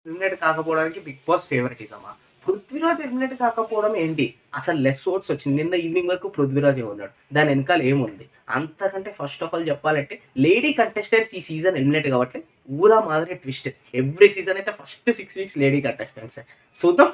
Eliminate కాకపోవడానికి big boss ఫేవరెటిజమా? Prithviraj eliminate కాకపోవడం ఏంటి? అసలు లెస్ ఓట్స్ వచ్చింది. నిన్న ఈవినింగ్ వరకు పృథ్వీరాజే ఉన్నాడు. దాని ఎనకాల ఏముంది? అంతకంటే ఫస్ట్ ఆఫ్ ఆల్ చెప్పాలంటే లేడీ కంటెస్టెంట్స్ ఈ సీజన్ ఎలిమినేట్ కావట్లేదు. ఊరా మాదిరి ట్విస్ట్. ఎవ్రీ సీజన్ అయితే ఫస్ట్ 6 వీక్స్ లేడీ కంటెస్టెంట్సే. చూద్దాం.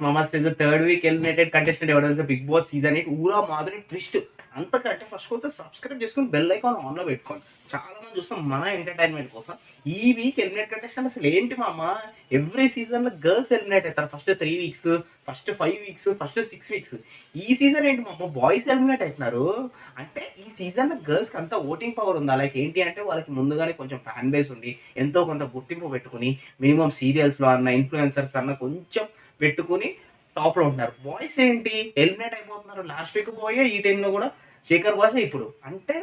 మామ season third week eliminated contestant ఎవరు తెలుసా? బిగ్ బాస్ సీజన్ 8 ఊరా మాదిరి ట్విస్ట్. అంతకంటే ఫస్ట్ కొంచెం సబ్స్క్రైబ్ చేసుకుని బెల్ ఐకాన్ ఆన్లో పెట్టుకోండి. చాలా మంది చూస్తాం మన ఎంటర్టైన్మెంట్ కోసం. ఈ వీక్ ఎలిమినేట్ కంటెస్టెంట్ అసలు ఏంటి మామ? ఎవ్రీ సీజన్లో గర్ల్స్ ఎలిమినేట్ అవుతారు. First 3 weeks, first 5 weeks, first 6 weeks. ఈ సీజన్ ఏంటి మామ? బాయ్స్ ఎలిమినేట్ అవుతున్నారు. అంటే ఈ సీజన్లో గర్ల్స్కి అంత ఓటింగ్ పవర్ ఉందా? లైక్ ఏంటి అంటే వాళ్ళకి ముందుగానే కొంచెం ఫ్యాన్ బేస్ ఉండి ఎంతో కొంత గుర్తింపు పెట్టుకుని మినిమం సీరియల్స్లో అన్న ఇన్ఫ్లుయెన్సర్స్ అన్న కొంచెం పెట్టుకుని టాప్లో ఉంటున్నారు. బాయ్స్ ఏంటి ఎలిమినేట్ అయిపోతున్నారు. లాస్ట్ వీక్ బాయ్, ఈ టైంలో కూడా శేఖర్ భాష. ఇప్పుడు అంటే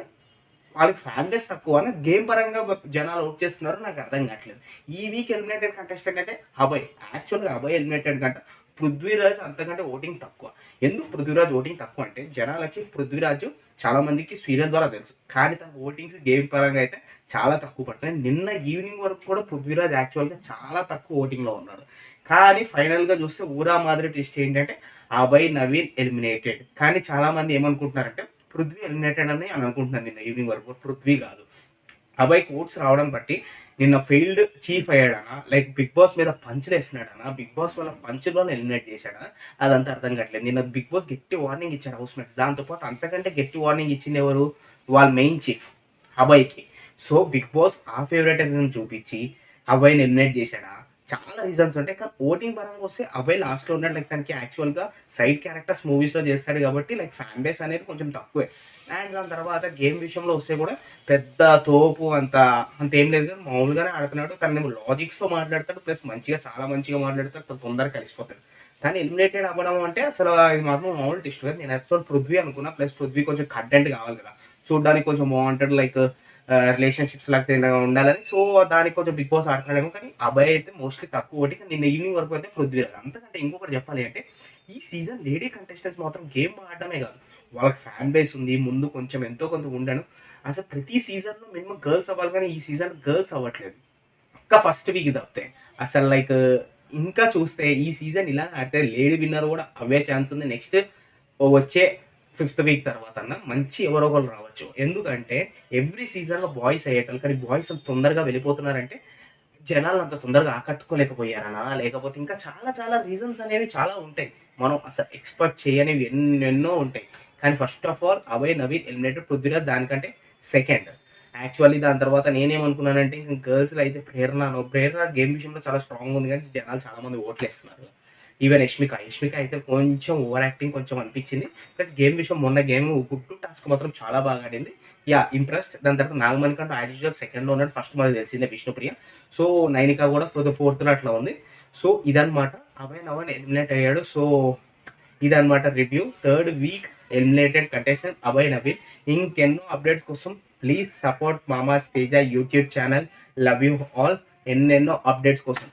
వాళ్ళకి ఫ్యాన్ బేస్ తక్కువ అని గేమ్ పరంగా జనాలు అవుట్ చేస్తున్నారు. నాకు అర్థం కావట్లేదు. ఈ వీక్ ఎలిమినేటెడ్ కంటెస్టెంట్ అయితే అభయ్. యాక్చువల్గా అభయ్ ఎలిమినేటెడ్ కంటే పృథ్వీరాజ్ అంతకంటే ఓటింగ్ తక్కువ. ఎందుకు పృథ్వీరాజ్ ఓటింగ్ తక్కువ అంటే జనాలకి పృథ్వీరాజ్ చాలా మందికి సీరియల్ ద్వారా తెలుసు, కానీ తన ఓటింగ్స్ గేమ్ పరంగా అయితే చాలా తక్కువ పడుతున్నాయి. నిన్న ఈవినింగ్ వరకు కూడా పృథ్వీరాజ్ యాక్చువల్గా చాలా తక్కువ ఓటింగ్లో ఉన్నాడు. కానీ ఫైనల్గా చూస్తే ఊరా మాదిరి ట్విస్ట్ ఏంటంటే అభయ్, నవీన్ ఎలిమినేటెడ్. కానీ చాలా మంది ఏమనుకుంటున్నారంటే పృథ్వీ ఎలిమినేటెడ్ అని అనుకుంటున్నాను. నిన్న ఈవినింగ్ వరకు పృథ్వీ కాదు. అభయ్ కోట్స్ రావడం బట్టి నిన్న ఫెయిల్డ్ చీఫ్ అయ్యాడనా, లైక్ బిగ్ బాస్ మీద పంచులు వేస్తున్నాడనా, బిగ్ బాస్ వల్ల పంచులను ఎలిమినేట్ చేశాడా, అదంతా అర్థం కావట్లేదు. నిన్న బిగ్ బాస్ గట్టి వార్నింగ్ ఇచ్చాడు హౌస్ మేట్స్. దాంతోపాటు అంతకంటే గట్టి వార్నింగ్ ఇచ్చింది ఎవరు? వాళ్ళ మెయిన్ చీఫ్ అభయ్కి. సో బిగ్ బాస్ ఆ ఫేవరెటిజం చూపించి అభయ్ని ఎలిమినేట్ చేశాడా? చాలా రీజన్స్ ఉంటాయి. కానీ ఓటింగ్ పరంగా వస్తే అభయ్ లాస్ట్లో ఉన్నాడు. లైక్ తనకి యాక్చువల్గా సైడ్ క్యారెక్టర్స్ మూవీస్లో చేస్తాడు కాబట్టి లైక్ ఫ్యాన్ బేస్ అనేది కొంచెం తక్కువే. అండ్ దాని తర్వాత గేమ్ విషయంలో వస్తే కూడా పెద్ద తోపు అంతేం లేదు, కానీ మామూలుగానే ఆడుతున్నాడు. తను లాజిక్స్తో మాట్లాడతాడు, ప్లస్ చాలా మంచిగా మాట్లాడతాడు, తొందరగా కలిసిపోతాడు. కానీ ఎలిమినేటెడ్ అవ్వడం అంటే అసలు ఇది మాత్రం మామూలు టెస్ట్ కదా. నేను ఎపిసోడ్ పృథ్వీ అనుకున్నా, ప్లస్ పృథ్వీ కొంచెం కంటెంట్ కావాలి కదా, చూడడానికి కొంచెం బాగుంటాడు, లైక్ రిలేషన్షిప్స్ లాగా ఉండాలని. సో దానికి కొంచెం బిగ్ బాస్ ఆడుతున్నాడేమో. కానీ అబ్బాయి అయితే మోస్ట్లీ తక్కువ ఒకటి. కానీ నిన్న ఈవినింగ్ వరకు అయితే పృథ్వీరాజ్. అంతకంటే ఇంకొకటి చెప్పాలి అంటే ఈ సీజన్ లేడీ కంటెస్టెంట్స్ మాత్రం గేమ్ ఆడటమే కాదు, వాళ్ళకి ఫ్యాన్ బేస్ ఉంది, ముందు కొంచెం ఎంతో కొంత ఉండను. అసలు ప్రతి సీజన్లో మినిమం గర్ల్స్ అవ్వాలి, కానీ ఈ సీజన్ గర్ల్స్ అవ్వట్లేదు. ఒక్క ఫస్ట్ వీక్ తప్పితే అసలు లైక్ ఇంకా చూస్తే ఈ సీజన్ ఇలా ఆడితే లేడీ విన్నర్ కూడా అవే ఛాన్స్ ఉంది. నెక్స్ట్ వచ్చే 5th వీక్ తర్వాత మంచి ఎవరో ఒకరు రావచ్చు. ఎందుకంటే ఎవ్రీ సీజన్లో బాయ్స్ అయ్యేటారు, కానీ బాయ్స్ అంత తొందరగా వెళ్ళిపోతున్నారంటే జనాలు అంత తొందరగా ఆకట్టుకోలేకపోయారనా, లేకపోతే ఇంకా చాలా చాలా రీజన్స్ అనేవి చాలా ఉంటాయి. మనం అసలు ఎక్స్పెక్ట్ చేయనివి ఎన్నెన్నో ఉంటాయి. కానీ first of all Abhay, Naveen eliminated, Prithviraj దానికంటే సెకండ్. యాక్చువల్లీ దాని తర్వాత నేనేమనుకున్నానంటే గర్ల్స్లో అయితే ప్రేరణ గేమ్ విషయంలో చాలా స్ట్రాంగ్ ఉంది, కానీ జనాలు చాలామంది ఓట్లేస్తున్నారు. ఈవెన్ యష్మిక అయితే కొంచెం ఓవర్ యాక్టింగ్ కొంచెం అనిపించింది. ప్లస్ గేమ్ విషయం మొన్న గేమ్ గుడ్డు టాస్క్ మాత్రం చాలా బాగా ఆడింది. ఇంప్రెస్డ్. దాని తర్వాత నాగమణి కంటూ యాజ్ యూజువల్ సెకండ్లో ఉన్నాడు. ఫస్ట్ మనకు తెలిసిందే విష్ణుప్రియ. సో నైనిక కూడా ఫోర్త్లో అట్లా ఉంది. సో ఇదనమాట అభయ్ నవన్ ఎలిమినేట్ అయ్యాడు. సో ఇదనమాట review. Third week eliminated contestant Abhay Naveen. ఇంకెన్నో అప్డేట్స్ కోసం please support Mamas Teja YouTube channel. Love you all. ఎన్నెన్నో అప్డేట్స్ కోసం.